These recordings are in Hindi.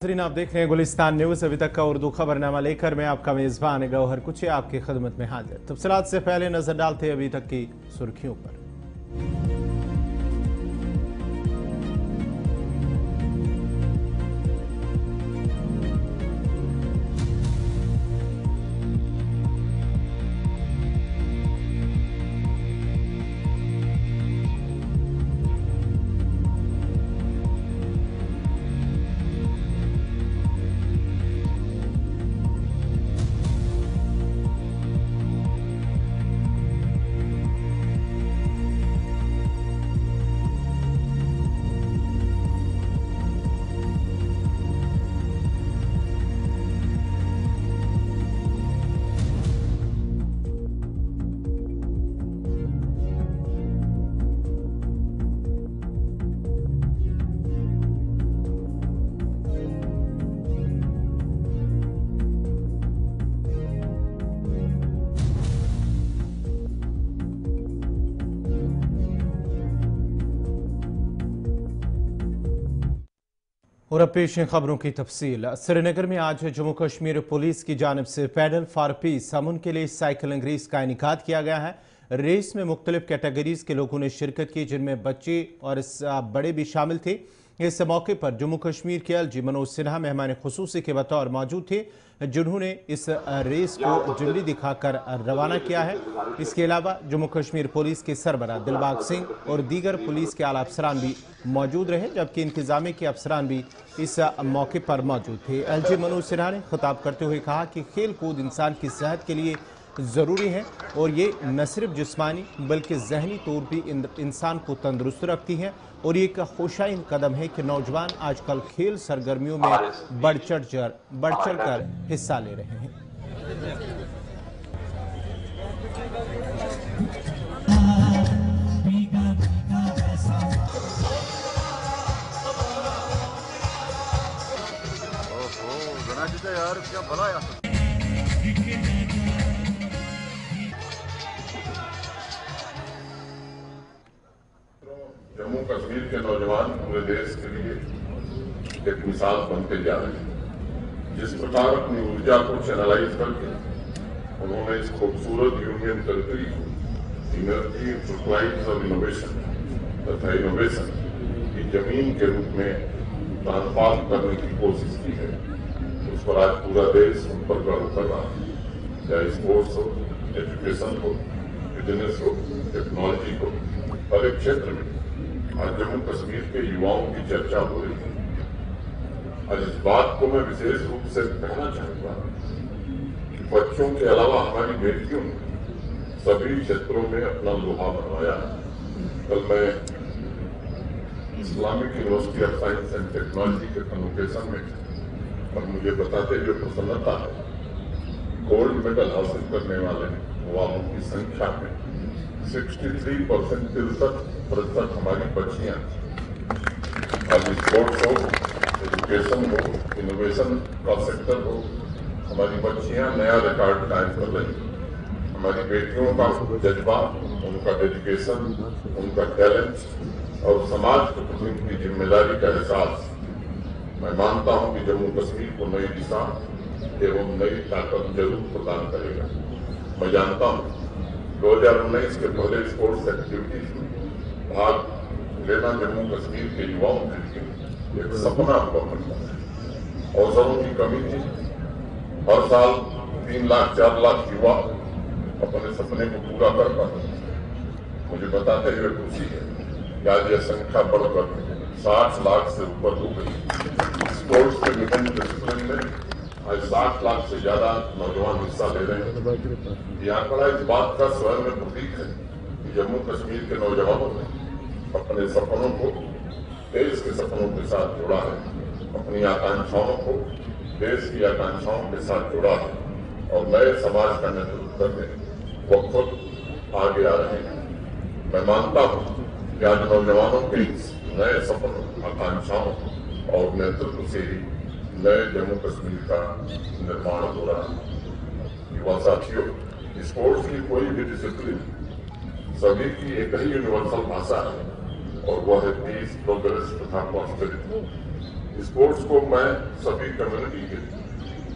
आप देख रहे हैं गुलिस्तान न्यूज। अभी तक का उर्दू खबरनामा लेकर मैं आपका मेजबान गौहर कुछ आपकी खिदमत में हाजिर। तफसीलात से पहले नजर डालते अभी तक की सुर्खियों पर। और अब पेश हैं खबरों की तफसील। श्रीनगर में आज जम्मू कश्मीर पुलिस की जानिब से पैडल फॉर पीस अमन के लिए साइकिलिंग रेस का इनेकाद किया गया है। रेस में मुख्तलिफ कैटेगरीज के लोगों ने शिरकत की, जिनमें बच्चे और बड़े भी शामिल थे। इस मौके पर जम्मू कश्मीर के एलजी मनोज सिन्हा मेहमान खुसूसी के बतौर मौजूद थे, जिन्होंने इस रेस को झंडी दिखाकर रवाना किया है। इसके अलावा जम्मू कश्मीर पुलिस के सरबराह दिलबाग सिंह और दीगर पुलिस के आला अफसरान भी मौजूद रहे, जबकि इंतजामिया के अफसरान भी इस मौके पर मौजूद थे। एलजी मनोज सिन्हा ने खिताब करते हुए कहा कि खेल कूद इंसान की सेहत के लिए ज़रूरी है और ये न सिर्फ जिस्मानी बल्कि जहनी तौर भी इंसान को तंदुरुस्त रखती है, और ये एक खुशाइन कदम है कि नौजवान आजकल खेल सरगर्मियों में बढ़ चढ़ कर हिस्सा ले रहे हैं। यार क्या भला यार। जम्मू कश्मीर के नौजवान पूरे देश के लिए एक मिसाल बनते जा रहे हैं। जिस प्रकार अपनी ऊर्जा को चैनलाइज करके उन्होंने इस खूबसूरत यूनियन टेरिटरी को इनर्जी सप्लाईज और इनोवेशन तथा इनोवेशन की जमीन के रूप में ट्रांसफॉर्म करने की कोशिश की है। उस पर आज पूरा देश उन पर गर्व कर रहा है, चाहे स्पोर्ट्स हो, एजुकेशन हो, बिजनेस हो, टेक्नोलॉजी हो, हर एक क्षेत्र में आज जम्मू कश्मीर के युवाओं की चर्चा हो रही है। आज इस बात को मैं विशेष रूप से कहना चाहूंगा कि बच्चों के अलावा हमारी बेटियों ने सभी क्षेत्रों में अपना लोहा मनवाया है। कल मैं Islamic University of Science and technology के कन्वोकेशन में और मुझे बताते हुए प्रसन्नता है, गोल्ड मेडल हासिल करने वाले युवाओं की संख्या में 63% हमारी बच्चियां। अब स्पोर्ट्स हो, एजुकेशन हो, इनोवेशन का सेक्टर हो, हमारी बच्चियां नया रिकॉर्ड कायम कर रही हैं। हमारी बेटियों का जज्बा, उनका डेडिकेशन, उनका टैलेंट और समाज के प्रति उनकी जिम्मेदारी का एहसास मैं मानता हूं कि जम्मू कश्मीर को नई दिशा एवं नई ताकत जरूर प्रदान करेगा। मैं जानता हूं 2019 के पहले स्पोर्ट्स एक्टिविटीज में भाग लेना जम्मू कश्मीर के युवाओं के लिए एक सपना हुआ करता है। अवसरों की कमी थी। हर साल 3 लाख 4 लाख युवा अपने सपने को पूरा कर पाते। मुझे बताते हुए खुशी है कि आज यह संख्या बढ़कर 60 लाख से ऊपर हो गई। स्पोर्ट्स के विभिन्न डिसिप्लिन में आज 60 लाख से ज्यादा नौजवान हिस्सा ले रहे हैं। यह आंकड़ा इस बात का स्वयं में प्रतीक है कि जम्मू कश्मीर के नौजवानों ने अपने सपनों को देश के सपनों के साथ जोड़ा है, अपनी आकांक्षाओं को देश की आकांक्षाओं के साथ जोड़ा है और नए समाज का नेतृत्व करने वो खुद आगे आ रहे हैं। मैं मानता हूं कि आज नौजवानों के नए सपनों, आकांक्षाओं और नेतृत्व से ही नए जम्मू कश्मीर का निर्माण हो रहा है। युवा साथियों, स्पोर्ट्स की कोई भी डिसिप्लिन सभी की एक ही यूनिवर्सल भाषा है और वह है पीस, प्रोग्रेस तथा प्रॉस्पेरिटी। स्पोर्ट्स को मैं सभी कम्युनिटी के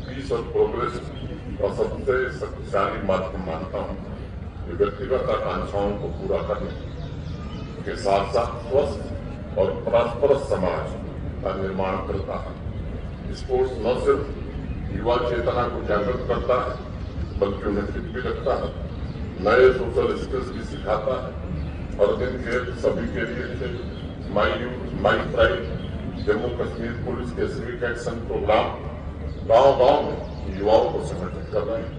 पीस और प्रोग्रेस का सबसे शक्तिशाली माध्यम मानता हूँ। ये व्यक्तिगत आकांक्षाओं को पूरा करने के साथ साथ स्वस्थ और परस्पर समाज का निर्माण करता है। स्पोर्ट्स न सिर्फ युवा चेतना को जागृत करता है, बल्कि उन्हें फिट भी रखता है, नए सोशल स्किल्स भी सिखाता है। और दिन खेल सभी के लिए थे। माई youth my pride Jammu Kashmir police के सिविक एक्शन प्रोग्राम गांव-गांव में युवाओं को संगठित कर रहे हैं,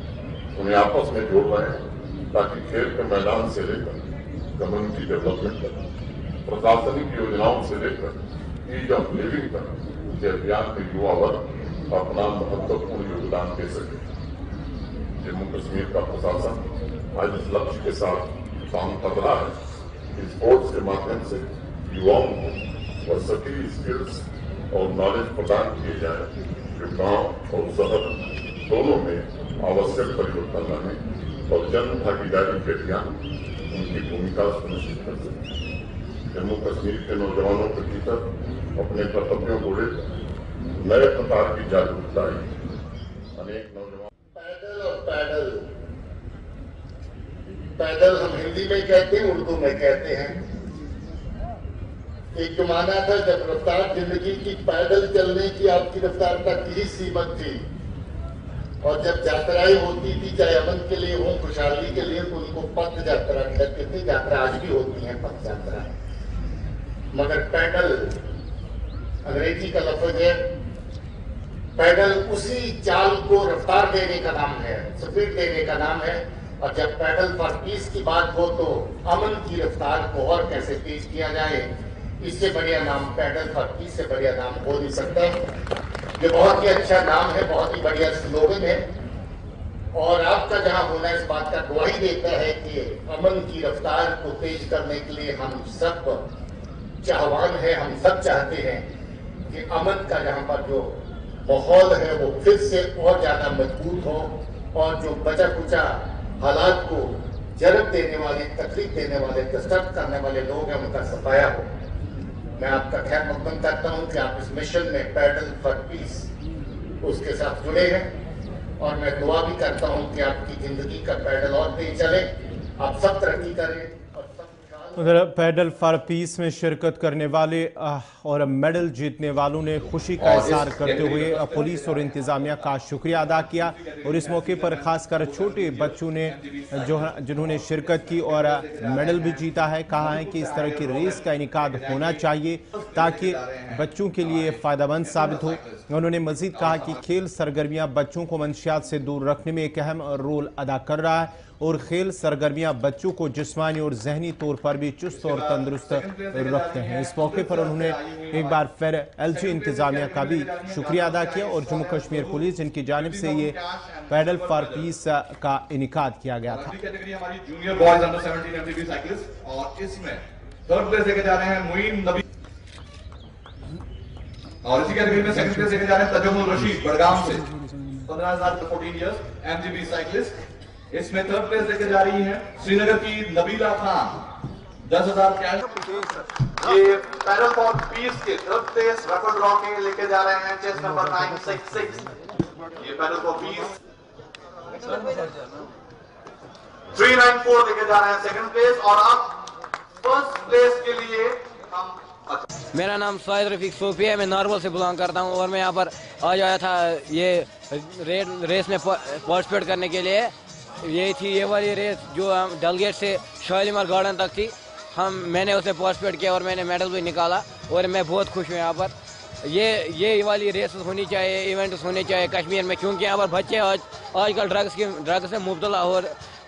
उन्हें आपस में जोड़ रहे हैं, ताकि खेल के मैदान से लेकर कम्युनिटी डेवलपमेंट तक, प्रशासनिक योजनाओं से लेकर ईज ऑफ लिविंग तक के अभियान में युवा वर्ग अपना महत्वपूर्ण योगदान दे सके। जम्मू कश्मीर का प्रशासन आज इस लक्ष्य के साथ काम कर रहा है कि स्पोर्ट्स के माध्यम से युवाओं को वर्सटीली स्किल्स और नॉलेज प्रदान किए जाए, जो गांव और शहर दोनों में आवश्यक परिवर्तन लाने और जन भागीदारी के अभियान उनकी भूमिका सुनिश्चित कर सके। जम्मू कश्मीर के नौजवानों के भीतर अपने कर्तव्यों को लेकर नए प्रकार की जागरूकता आई। अनेक नौजवान पैदल हम हिंदी में कहते हैं, उर्दू में कहते हैं। एक जमाना था जब रफ्तार जिंदगी की पैदल चलने की आपकी रफ्तार तक ही सीमित थी, और जब यात्राएं होती थी, चाहे अमन के लिए हो, खुशहाली के लिए, तो उनको पथ यात्रा कहते थे। यात्रा आज भी होती है पथ यात्रा, मगर पैदल अंग्रेजी का लफ्ज है। पैदल उसी चाल को रफ्तार देने का नाम है, स्पीड देने का नाम है। और जब पैदल फॉर पीस की बात हो तो अमन की रफ्तार को और कैसे तेज किया जाए, इससे बढ़िया नाम पैदल फॉर पीस से बढ़िया नाम हो नहीं सकता। ये बहुत ही अच्छा नाम है, बहुत ही बढ़िया स्लोगन है, और आपका जहां होना इस बात का गवाही देता है कि अमन की रफ्तार को तेज करने के लिए हम सब चाहवान है। हम सब चाहते हैं कि अमन का जहां पर जो माहौल है वो फिर से और ज्यादा मजबूत हो, और जो बचा कुचा हालात को जन्म देने वाले, तकलीफ देने वाले, डिस्टर्ब करने वाले लोग हैं, उनका सफाया हो। मैं आपका खैर मकदम करता हूं कि आप इस मिशन में पैदल फॉर पीस उसके साथ जुड़े हैं, और मैं दुआ भी करता हूं कि आपकी जिंदगी का पैदल और तेज चले, आप सब तरक्की करें। उधर पैडल फॉर पीस में शिरकत करने वाले और मेडल जीतने वालों ने खुशी का इजहार करते हुए पुलिस और इंतजामिया का शुक्रिया अदा किया। और इस मौके पर खासकर छोटे बच्चों ने जिन्होंने शिरकत की और मेडल भी जीता है, कहा है कि इस तरह की रेस का इनेकाद होना चाहिए ताकि बच्चों के लिए फ़ायदेमंद साबित हो। उन्होंने मजीद कहा कि खेल सरगर्मियाँ बच्चों को मंशियात से दूर रखने में एक अहम रोल अदा कर रहा है, और खेल सरगर्मियां बच्चों को जिस्मानी और जहनी तौर पर भी चुस्त और तंदुरुस्त रखते हैं। इस मौके पर उन्होंने एक बार फिर एलजी इंतजामिया का भी शुक्रिया अदा किया, और जम्मू कश्मीर पुलिस जिनकी जानिब से ये पैडल फॉर पीस का इनेकाद किया गया था। हमारी junior boys under 17 MTB cyclist, और इसमें थर्ड प्लेस लेके जा रहे हैं मुइन नबी, और इसी कैटेगरी में सेकंड प्लेस लेके जा रहे हैं तजुमुल रशीद बड़गाम से 15,014 इयर्स एमजीबी साइकिलिस्ट। इसमें थर्ड प्लेस लेके जा रही है श्रीनगर की नबीला खान 10,000 कैश। ये पैडल फॉर पीस के थर्ड प्लेस रफल ड्रॉ के लेके जा रहे हैं चेस्ट नंबर 966। ये पैडल फॉर पीस 394 लेके जा रहे हैं सेकंड प्लेस, और अब फर्स्ट प्लेस के लिए हम। मेरा नाम शाहिद रफीक सूफी है, मैं नारवल से बिलोंग करता हूं, और मैं यहाँ पर आज आया था ये रेस में पार्टिसिपेट करने के लिए। ये थी ये वाली रेस जो डलगेट से शालीमार गार्डन तक थी। मैंने उसमें पार्टिसिपेट किया और मैंने मेडल भी निकाला, और मैं बहुत खुश हूँ यहाँ पर। ये वाली रेस होनी चाहिए, इवेंट्स होने चाहिए कश्मीर में, क्योंकि यहाँ पर बच्चे आजकल ड्रग्स से मुब्तला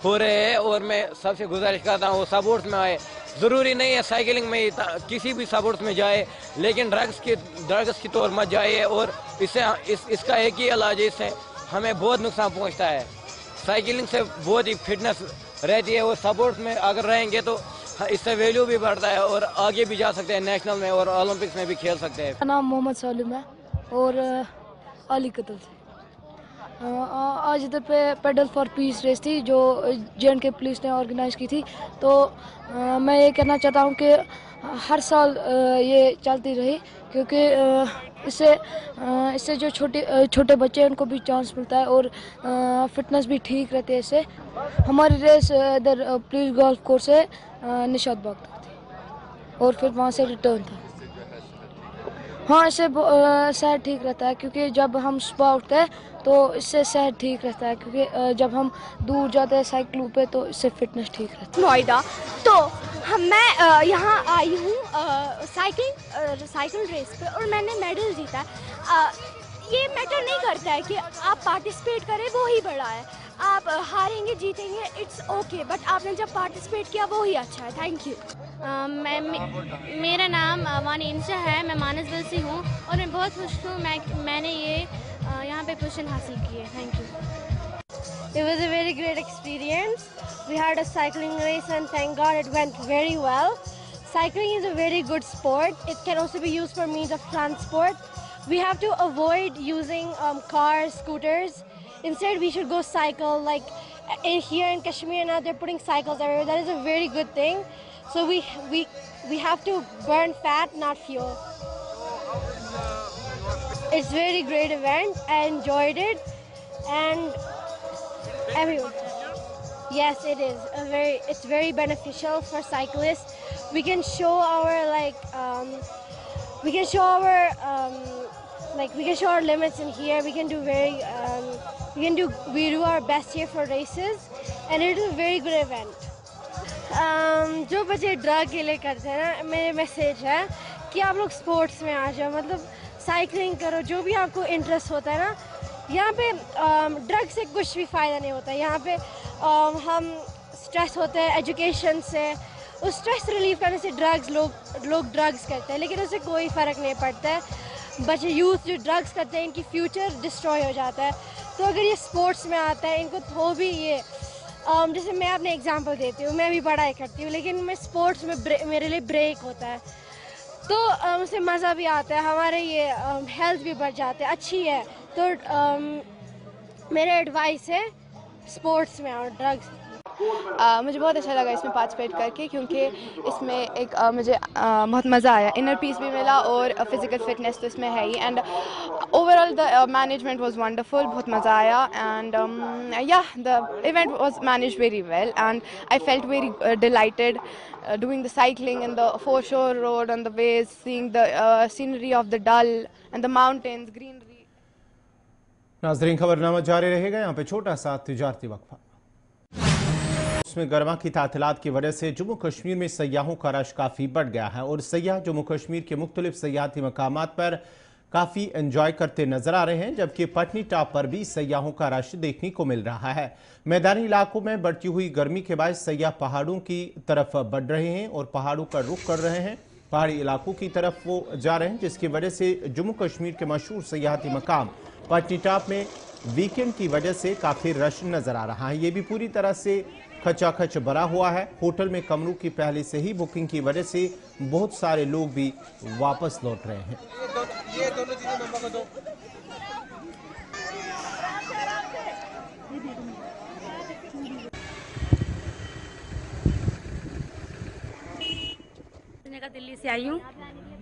हो रहे हैं। और मैं सबसे गुजारिश करता हूँ वो सपोर्ट्स में आए। ज़रूरी नहीं है साइकिलिंग में किसी भी सपोर्ट्स में जाए, लेकिन ड्रग्स की तौर मत जाइए। और इसका एक ही इलाज है, इससे हमें बहुत नुकसान पहुँचता है। साइकिलिंग से बहुत ही फिटनेस रहती है, और सपोर्ट्स में अगर रहेंगे तो इससे वैल्यू भी बढ़ता है, और आगे भी जा सकते हैं नेशनल में, और ओलंपिक्स में भी खेल सकते हैं। मेरा नाम मोहम्मद सालिम है, और अली कतल से। आज इधर पे पेडल फॉर पीस रेस थी जो J&K पुलिस ने ऑर्गेनाइज की थी। तो मैं ये कहना चाहता हूँ कि हर साल ये चलती रही, क्योंकि इससे जो छोटे बच्चे हैं उनको भी चांस मिलता है और फिटनेस भी ठीक रहती है इससे। हमारी रेस इधर पुलिस गोल्फ कोर्स से निशात बाग तक थी और फिर वहाँ से रिटर्न था। हाँ, इससे सेहत ठीक रहता है, क्योंकि जब हम सुबह उठते हैं तो इससे सेहत ठीक रहता है, क्योंकि जब हम दूर जाते हैं साइकिल पे तो इससे फिटनेस ठीक रहता है। नोएडा तो मैं यहाँ आई हूँ साइकिल रेस पे और मैंने मेडल जीता है। ये मैटर नहीं करता है कि आप पार्टिसिपेट करें, वो ही बड़ा है। आप हारेंगे जीतेंगे इट्स ओके, बट आपने जब पार्टिसिपेट किया वो ही अच्छा है। Thank you. मेरा नाम वानिंशा है, मैं मानसबल से हूँ और मैं बहुत खुश हूँ मैंने ये यहाँ पे पोजीशन हासिल की है। Thank you. It was a very great experience. We had a cycling race and thank God it went very well. Cycling is a very good sport. It can also be used for means of transport. We have to avoid using cars, scooters. Instead, we should go cycle. Like here in Kashmir now, they're putting cycles everywhere. That is a very good thing. So we have to burn fat, not fuel. It's a very great event. I enjoyed it, and everyone. Yes, it is it's very beneficial for cyclists. We can show our we can show our limits in here. We do our best here for races, and it is a very good event. जो बच्चे ड्रग के लिए करते हैं ना, मेरे मैसेज है कि आप लोग स्पोर्ट्स में आ जाओ, मतलब साइकिलिंग करो, जो भी आपको इंटरेस्ट होता है ना। यहाँ पे ड्रग से कुछ भी फ़ायदा नहीं होता है। यहाँ पे हम स्ट्रेस होते हैं एजुकेशन से, उस स्ट्रेस रिलीव करने से लोग ड्रग्स करते हैं, लेकिन उससे कोई फ़र्क नहीं पड़ता है। बच्चे यूथ जो ड्रग्स करते हैं इनकी फ्यूचर डिस्ट्रॉय हो जाता है। तो अगर ये स्पोर्ट्स में आता है, इनको तो भी ये जैसे मैं अपने एग्जांपल देती हूँ, मैं भी पढ़ाई करती हूँ, लेकिन मैं स्पोर्ट्स में मेरे लिए ब्रेक होता है, तो उससे मज़ा भी आता है, हमारे ये हेल्थ भी बढ़ जाते हैं, अच्छी है। तो मेरा एडवाइस है स्पोर्ट्स में और ड्रग्स। मुझे बहुत अच्छा लगा इसमें पार्टिसिपेट करके, क्योंकि इसमें एक मुझे बहुत मज़ा आया, इनर पीस भी मिला और फिज़िकल फिटनेस तो इसमें है ही। And overall the management was wonderful, बहुत मज़ा आया। And yeah the event was managed very well and I felt very delighted doing the cycling in the foreshore road on the ways, seeing the scenery of the Dal and the mountains, greenery. नाज़रीन, खबरनामा जारी रहेगा। यहाँ पे छोटा सा तिजारती वक्फा। उसमें गर्मा की तातीलात की वजह से जम्मू कश्मीर में सयाहों का रश काफ़ी बढ़ गया है और सयाह जम्मू कश्मीर के मुख्तलिफ सयाहती मकामात पर काफ़ी एंजॉय करते नजर आ रहे हैं, जबकि पटनी टॉप पर भी सयाहों का रश देखने को मिल रहा है। मैदानी इलाकों में बढ़ती हुई गर्मी के बाद सयाह पहाड़ों की तरफ बढ़ रहे हैं और पहाड़ों का रुख कर रहे हैं, पहाड़ी इलाकों की तरफ वो जा रहे हैं, जिसकी वजह से जम्मू कश्मीर के मशहूर सयाहती मकाम पटनी टॉप में वीकेंड की वजह से काफ़ी रश नजर आ रहा है। ये भी पूरी तरह से खचाखच भरा हुआ है। होटल में कमरों की पहले से ही बुकिंग की वजह से बहुत सारे लोग भी वापस लौट रहे हैं। दिल्ली से आई हूँ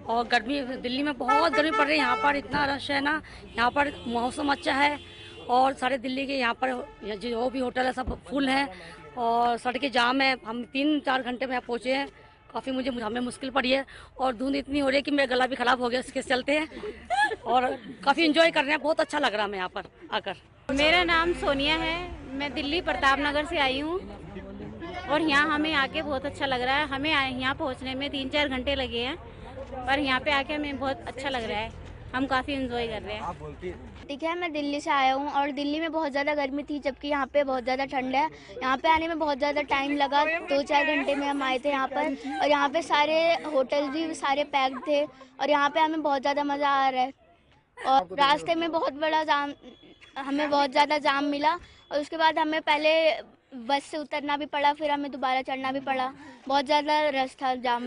और गर्मी दिल्ली में बहुत गर्मी पड़ रही है। यहाँ पर इतना रश है ना, यहाँ पर मौसम अच्छा है और सारे दिल्ली के यहाँ पर जो भी होटल है सब फुल है और सड़कें जाम है। हम 3-4 घंटे में यहाँ पहुँचे हैं। काफ़ी हमें मुश्किल पड़ी है और धुंध इतनी हो रही है कि मेरा गला भी ख़राब हो गया इसके चलते हैं और काफ़ी एंजॉय कर रहे हैं। बहुत अच्छा लग रहा है हमें यहाँ पर आकर। मेरा नाम सोनिया है, मैं दिल्ली प्रताप नगर से आई हूँ और यहाँ हमें आके बहुत अच्छा लग रहा है। हमें यहाँ पहुँचने में 3-4 घंटे लगे हैं, पर यहाँ पे आके हमें बहुत अच्छा लग रहा है, हम काफ़ी एंजॉय कर रहे हैं। ठीक है, मैं दिल्ली से आया हूँ और दिल्ली में बहुत ज़्यादा गर्मी थी, जबकि यहाँ पे बहुत ज़्यादा ठंड है। यहाँ पे आने में बहुत ज़्यादा टाइम लगा, 2-4 घंटे में हम आए थे यहाँ पर और यहाँ पे सारे होटल भी सारे पैक्ड थे और यहाँ पे हमें बहुत ज़्यादा मज़ा आ रहा है। और रास्ते में हमें बहुत ज़्यादा जाम मिला और उसके बाद हमें पहले बस से उतरना भी पड़ा, फिर हमें दोबारा चढ़ना भी पड़ा। बहुत ज़्यादा रश था, जाम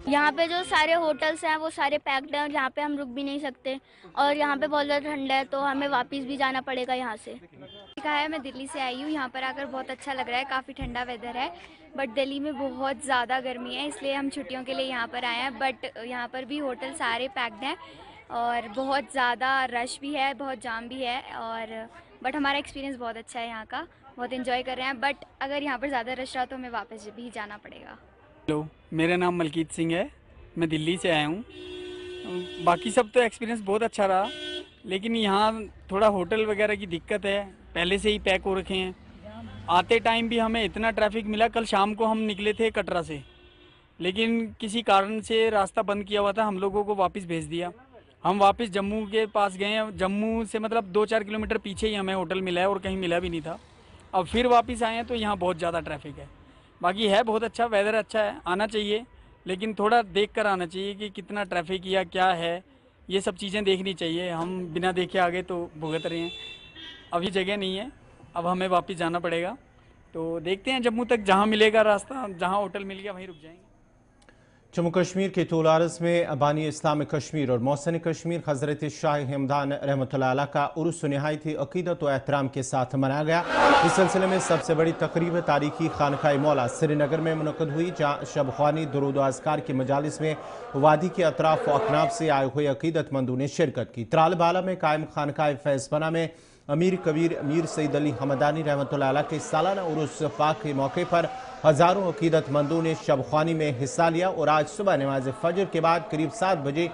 यहाँ पे जो सारे होटल्स हैं वो सारे पैक्ड हैं और यहाँ पे हम रुक भी नहीं सकते और यहाँ पे बहुत ज़्यादा ठंडा है तो हमें वापस भी जाना पड़ेगा यहाँ से। कहा है, मैं दिल्ली से आई हूँ, यहाँ पर आकर बहुत अच्छा लग रहा है, काफ़ी ठंडा वेदर है, बट दिल्ली में बहुत ज़्यादा गर्मी है, इसलिए हम छुट्टियों के लिए यहाँ पर आए हैं। बट यहाँ पर भी होटल सारे पैक्ड हैं और बहुत ज़्यादा रश भी है, बहुत जाम भी है, और बट हमारा एक्सपीरियंस बहुत अच्छा है यहाँ का, बहुत इन्जॉय कर रहे हैं। बट अगर यहाँ पर ज़्यादा रश रहा तो हमें वापस भी जाना पड़ेगा। हेलो, मेरा नाम मलकीत सिंह है, मैं दिल्ली से आया हूँ। बाकी सब तो एक्सपीरियंस बहुत अच्छा रहा, लेकिन यहाँ थोड़ा होटल वगैरह की दिक्कत है, पहले से ही पैक हो रखे हैं। आते टाइम भी हमें इतना ट्रैफिक मिला, कल शाम को हम निकले थे कटरा से, लेकिन किसी कारण से रास्ता बंद किया हुआ था, हम लोगों को वापस भेज दिया। हम वापस जम्मू के पास गए हैं, जम्मू से मतलब 2-4 किलोमीटर पीछे ही हमें होटल मिला है और कहीं मिला भी नहीं था। अब फिर वापस आए हैं तो यहाँ बहुत ज़्यादा ट्रैफिक है। बाकी है बहुत अच्छा, वेदर अच्छा है, आना चाहिए, लेकिन थोड़ा देख कर आना चाहिए कि कितना ट्रैफिक या क्या है, ये सब चीज़ें देखनी चाहिए। हम बिना देखे आगे तो भुगत रहे हैं, अभी जगह नहीं है, अब हमें वापस जाना पड़ेगा। तो देखते हैं जम्मू तक जहाँ मिलेगा रास्ता, जहाँ होटल मिल गया वहीं रुक जाएंगे। जम्मू कश्मीर के तूलारस में बानी इस्लाम कश्मीर और मौसम कश्मीर हज़रत शाह हमदान रहमतुल्लाह अलैह का उर्स निहायत ही अक़ीदत व एहतराम के साथ मनाया गया। इस सिलसिले में सबसे बड़ी तकरीब तारीखी खानकाए मौला श्रीनगर में मुनक़द हुई, जहाँ शब-ख्वानी दुरूद व अज़कार की मजालिस में वादी के अतराफ व अकनाब से आए हुए अक़ीदतमंदों ने शिरकत की। त्रालबाला में कायम खानकाए फैज़पना में अमीर कबीर मीर सईद अली हमदानी रहमतुल्लाह अलैह के सालाना उर्स पाक के मौके पर हज़ारों अक़ीदतमंदों ने शब-ख्वानी में हिस्सा लिया और आज सुबह नमाज फजर के बाद करीब 7 बजे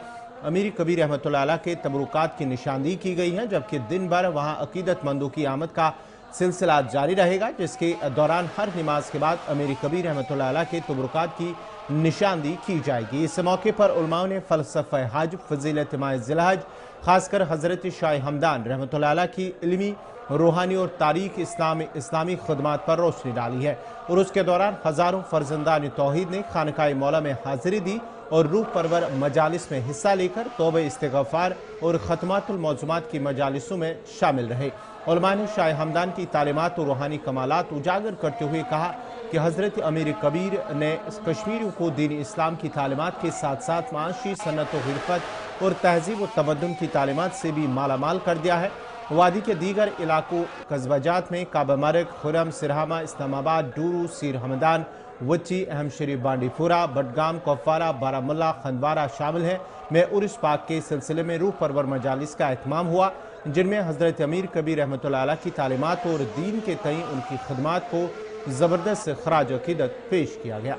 अमीर कबीर रहमतुल्लाह अलैह के तबरुकात की निशानदेही की गई है, जबकि दिन भर वहाँ अक़ीदतमंदों की आमद का सिलसिला जारी रहेगा, जिसके दौरान हर नमाज के बाद अमीर कबीर रहमतुल्लाह अलैह के तबरुकात की निशानदेही की जाएगी। इस मौके पर उलमाओं ने फ़लसफ़ा हज, फ़ज़ीलत माह ज़िलहज, खासकर हज़रत शाह हमदान रहमतुल्लाह अलैह की इल्मी, रूहानी और तारीख इस्लामी खदमात पर रोशनी डाली है। और उसके दौरान हज़ारों फर्जंदान तौहीद ने खानकाए मौला में हाज़िरी दी और रूह परवर मजालिस में हिस्सा लेकर तौबे इस्तिग़फ़ार और ख़तमातुल मौज़ूमात की मजालिसों में शामिल रहे। उलमा ने शाह हमदान की तालीमात और रूहानी कमालात उजागर करते हुए कहा कि हज़रत अमीर कबीर ने कश्मीरियों को दीन इस्लाम की तालीमात के साथ साथ माशी सन्नत व हिरफत और तहज़ीब व तमद्दुन की तालीमात से भी मालामाल कर दिया है। वादी के दीगर इलाकों कस्बाजात में काबा मर्ग, खुरम, सिरहामा, इस्लामाबाद, डूरू, सीर हमदान, वच्ची, अहम शरीफ, बांडीपुरा, बडगाम, कुपवारा, बारामुल्ला, खंडवारा शामिल हैं। में उर्स पाक के सिलसिले में रूह परवर मजालिस का एहतमाम हुआ, जिनमें हज़रत अमीर कबीर रहमतुल्लाह अलैह की तालीमात और दीन के तई उनकी खदमात को ज़बरदस्त खराज अक़ीदत पेश किया गया।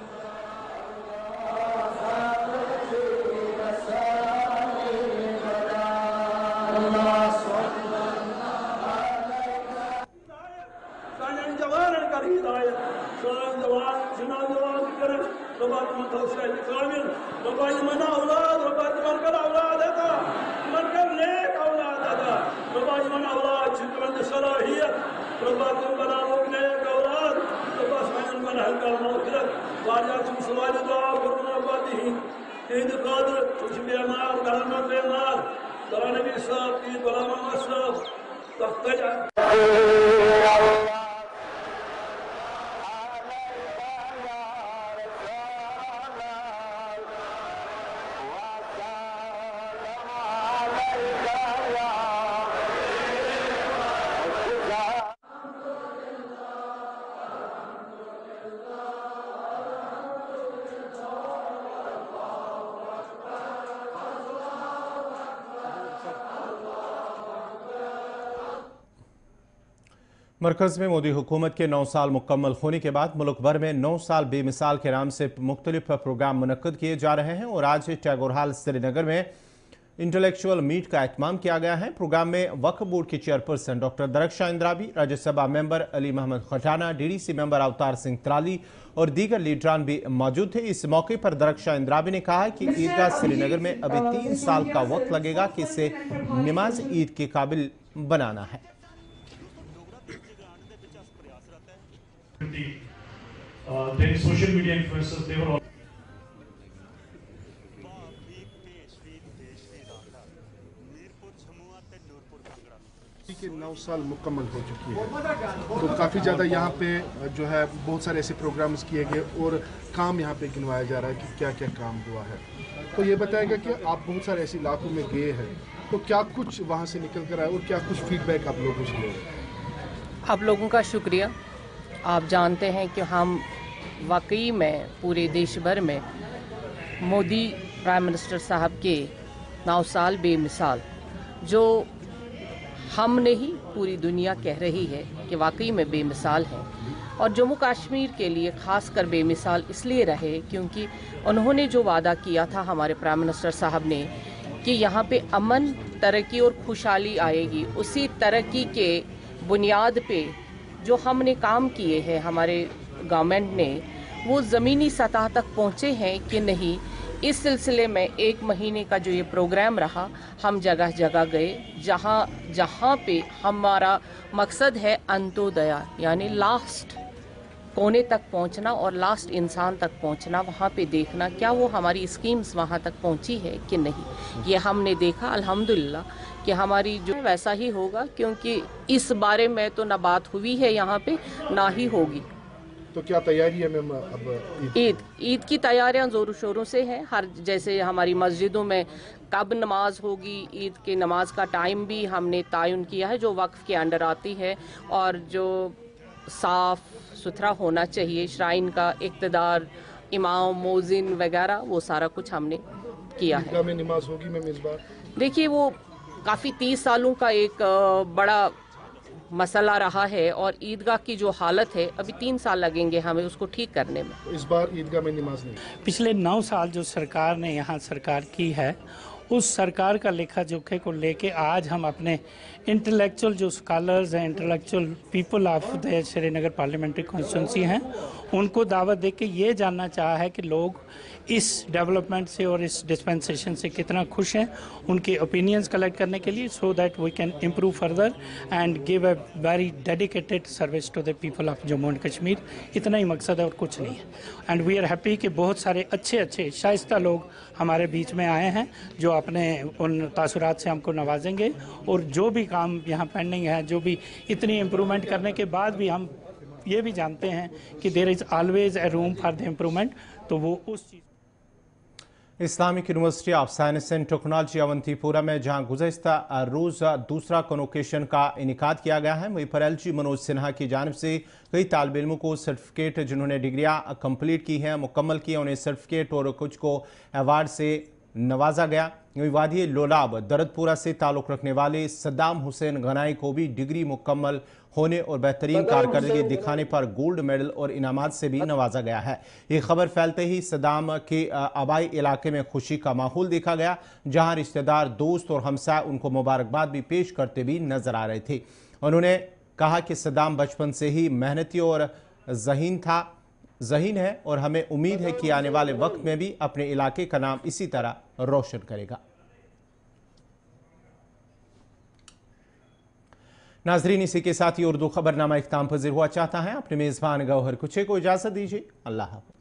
मरकज़ में मोदी हुकूमत के 9 साल मुकम्मल होने के बाद मुल्क भर में 9 साल बेमिसाल के नाम से मुख्तलिफ प्रोग्राम मुनक्कद किए जा रहे हैं और आज टैगोर हॉल श्रीनगर में इंटेलेक्चुअल मीट का एहतमाम किया गया है। प्रोग्राम में वक्फ बोर्ड की chairperson doctor Darakhshan Andrabi, Rajya Sabha member Ali Mohammad Khatana, DDC member Avtar Singh त्राली और दीगर लीडरान भी मौजूद थे। इस मौके पर दरख्शां इंद्राबी ने कहा कि ईदगाह श्रीनगर में अभी 3 साल का वक्त लगेगा कि इसे नमाज ईद के काबिल बनाना है। Then social media influencers, they were all के 9 साल मुकम्मल हो चुकी है, तो काफ़ी ज़्यादा यहाँ पे जो है बहुत सारे ऐसे प्रोग्राम्स किए गए और काम यहाँ पे गिनवाया जा रहा है कि क्या क्या काम हुआ है। तो ये बताएगा कि आप बहुत सारे ऐसे इलाकों में गए हैं, तो क्या कुछ वहाँ से निकल कर आए और क्या कुछ फीडबैक आप लोगों से ले? आप लोगों का शुक्रिया। आप जानते हैं कि हम वाकई में पूरे देश भर में मोदी प्राइम मिनिस्टर साहब के 9 साल बेमिसाल, जो हम नहीं पूरी दुनिया कह रही है कि वाकई में बेमिसाल है, और जम्मू कश्मीर के लिए ख़ासकर बेमिसाल इसलिए रहे क्योंकि उन्होंने जो वादा किया था हमारे प्राइम मिनिस्टर साहब ने कि यहाँ पे अमन, तरक्की और खुशहाली आएगी, उसी तरक्की के बुनियाद पे जो हमने काम किए हैं हमारे गवर्नमेंट ने, वो ज़मीनी सतह तक पहुँचे हैं कि नहीं। इस सिलसिले में 1 महीने का जो ये प्रोग्राम रहा, हम जगह जगह गए जहाँ पे हमारा मकसद है अंत्योदय, यानी लास्ट कोने तक पहुँचना और लास्ट इंसान तक पहुँचना, वहाँ पे देखना क्या वो हमारी स्कीम्स वहाँ तक पहुँची है कि नहीं। ये हमने देखा अल्हम्दुलिल्लाह कि हमारी जो वैसा ही होगा, क्योंकि इस बारे में तो ना बात हुई है यहाँ पे ना ही होगी। तो क्या तैयारी है मैम अब? ईद की तैयारियां ज़ोरों शोरों से हैं। हर जैसे हमारी मस्जिदों में कब नमाज होगी, ईद के नमाज का टाइम भी हमने तयन किया है जो वक्फ के अंडर आती है, और जो साफ़ सुथरा होना चाहिए, श्राइन का इक़्तिदार, इमाम, मोज़िन वगैरह, वो सारा कुछ हमने किया है। ईदगाह में नमाज होगी मैम इस बार? देखिए, वो काफ़ी 30 सालों का एक बड़ा मसला रहा है, और ईदगाह की जो हालत है अभी 3 साल लगेंगे हमें उसको ठीक करने में। इस बार ईदगाह में नमाज नहीं। पिछले 9 साल जो सरकार ने यहाँ सरकार की है, उस सरकार का लेखा जोखे को लेके आज हम अपने इंटेलेक्चुअल जो स्कॉलर्स हैं, intellectual people of the Srinagar parliamentary constituency हैं, उनको दावत दे के ये जानना चाहा है कि लोग इस डेवलपमेंट से और इस डिस्पेंसेशन से कितना खुश हैं, उनके ओपिनियंस कलेक्ट करने के लिए, so that we can improve further and give a very dedicated service to the people of Jammu and Kashmir. इतना ही मकसद है और कुछ नहीं है। एंड वी आर हैप्पी कि बहुत सारे अच्छे शाइस्ता लोग हमारे बीच में आए हैं जो अपने उन तासुरात से हमको नवाजेंगे, और जो भी काम यहाँ पेंडिंग है, जो भी इतनी इम्प्रूवमेंट करने के बाद भी हम ये भी जानते हैं कि there is always a room for the improvement, तो वो उस चीज़। Islamic University of Science and Technology Awantipora में जहां गुज़श्ता रोज़ दूसरा कन्वोकेशन का इनेकाद किया गया है, वहीं पर LG मनोज सिन्हा की जानिब से कई तालिब इल्मों को सर्टिफिकेट, जिन्होंने डिग्रियां कंप्लीट की हैं, मुकम्मल की, उन्हें सर्टिफिकेट और कुछ को अवार्ड से नवाजा गया। वादी लोलाब दरदपुरा से ताल्लुक़ रखने वाले सद्दाम हुसैन गनाई को भी डिग्री मुकम्मल होने और बेहतरीन कारकर्दगी दिखाने पर गोल्ड मेडल और इनामात से भी नवाजा गया है। ये खबर फैलते ही सद्दाम के आबाई इलाके में खुशी का माहौल देखा गया, जहां रिश्तेदार, दोस्त और हमसाय उनको मुबारकबाद भी पेश करते भी नजर आ रहे थे। उन्होंने कहा कि सद्दाम बचपन से ही मेहनती और ज़हीन है और हमें उम्मीद है कि आने वाले वक्त में भी अपने इलाके का नाम इसी तरह रोशन करेगा। नाजरीन, इसी के साथ ही उर्दू खबरनामा इख्तिताम पज़ीर हुआ। चाहता है अपने मेज़बान गौहर कुछे को इजाज़त दीजिए। अल्लाह हाफ़िज़।